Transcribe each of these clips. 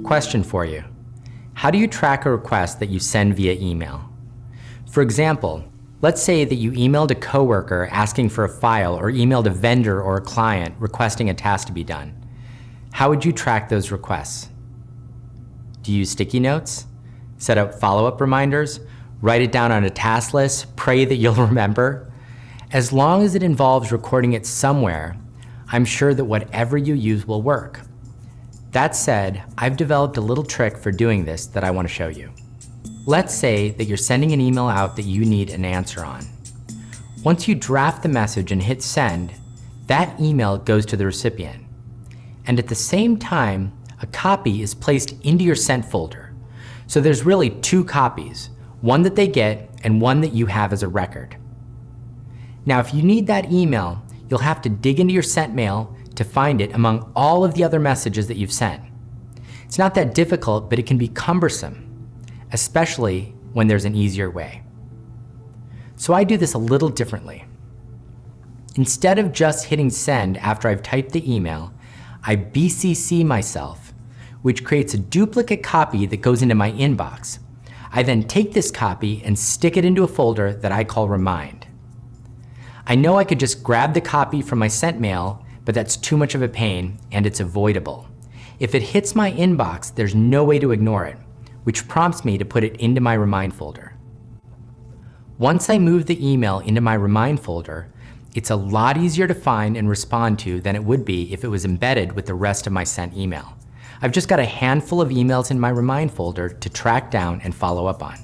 question for you. How do you track a request that you send via email? For example, let's say that you emailed a coworker asking for a file or emailed a vendor or a client requesting a task to be done. How would you track those requests? Do you use sticky notes? Set up follow-up reminders? Write it down on a task list? Pray that you'll remember? As long as it involves recording it somewhere, I'm sure that whatever you use will work. That said, I've developed a little trick for doing this that I want to show you. Let's say that you're sending an email out that you need an answer on. Once you draft the message and hit send, that email goes to the recipient. And at the same time, a copy is placed into your sent folder. So there's really two copies, one that they get and one that you have as a record. Now, if you need that email, you'll have to dig into your sent mail to find it among all of the other messages that you've sent. It's not that difficult, but it can be cumbersome, especially when there's an easier way. So I do this a little differently. Instead of just hitting send after I've typed the email, I BCC myself, which creates a duplicate copy that goes into my inbox. I then take this copy and stick it into a folder that I call Remind. I know I could just grab the copy from my sent mail, but that's too much of a pain and it's avoidable. If it hits my inbox, there's no way to ignore it, which prompts me to put it into my Remind folder. Once I move the email into my Remind folder, it's a lot easier to find and respond to than it would be if it was embedded with the rest of my sent email. I've just got a handful of emails in my Remind folder to track down and follow up on.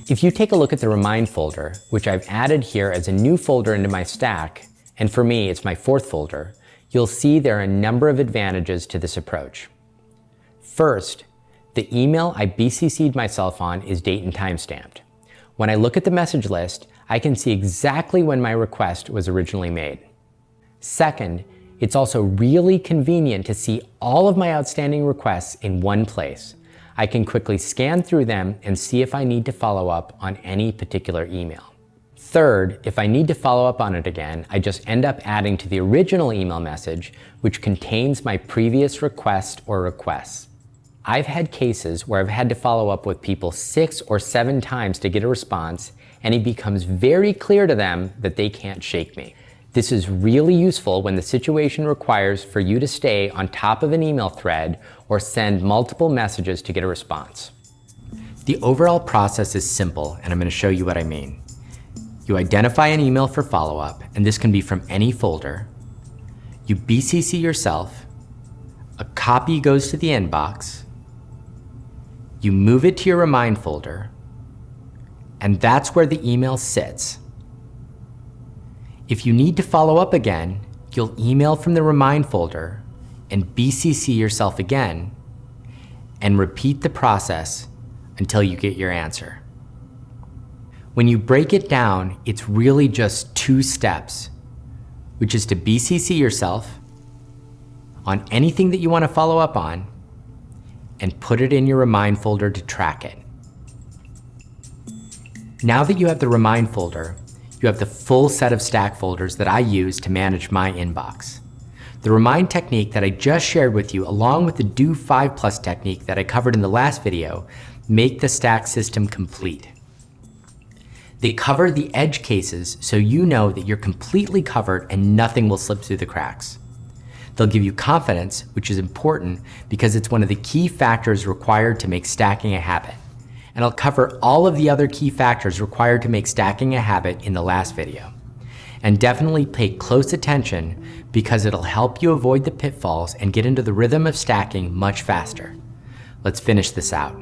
If you take a look at the Remind folder, which I've added here as a new folder into my stack, and for me it's my fourth folder, you'll see there are a number of advantages to this approach. First, the email I BCC'd myself on is date and time stamped. When I look at the message list, I can see exactly when my request was originally made. Second, it's also really convenient to see all of my outstanding requests in one place. I can quickly scan through them and see if I need to follow up on any particular email. Third, if I need to follow up on it again, I just end up adding to the original email message, which contains my previous request or requests. I've had cases where I've had to follow up with people 6 or 7 times to get a response, and it becomes very clear to them that they can't shake me. This is really useful when the situation requires for you to stay on top of an email thread or send multiple messages to get a response. The overall process is simple, and I'm going to show you what I mean. You identify an email for follow-up, and this can be from any folder. You BCC yourself. A copy goes to the inbox. You move it to your Remind folder, and that's where the email sits. If you need to follow up again, you'll email from the Remind folder and BCC yourself again, and repeat the process until you get your answer. When you break it down, it's really just 2 steps, which is to BCC yourself on anything that you want to follow up on and put it in your Remind folder to track it. Now that you have the Remind folder, you have the full set of stack folders that I use to manage my inbox. The Remind technique that I just shared with you, along with the Do 5+ technique that I covered in the last video, make the stack system complete. They cover the edge cases so you know that you're completely covered and nothing will slip through the cracks. They'll give you confidence, which is important because it's one of the key factors required to make stacking a habit. And I'll cover all of the other key factors required to make stacking a habit in the last video. And definitely pay close attention because it'll help you avoid the pitfalls and get into the rhythm of stacking much faster. Let's finish this out.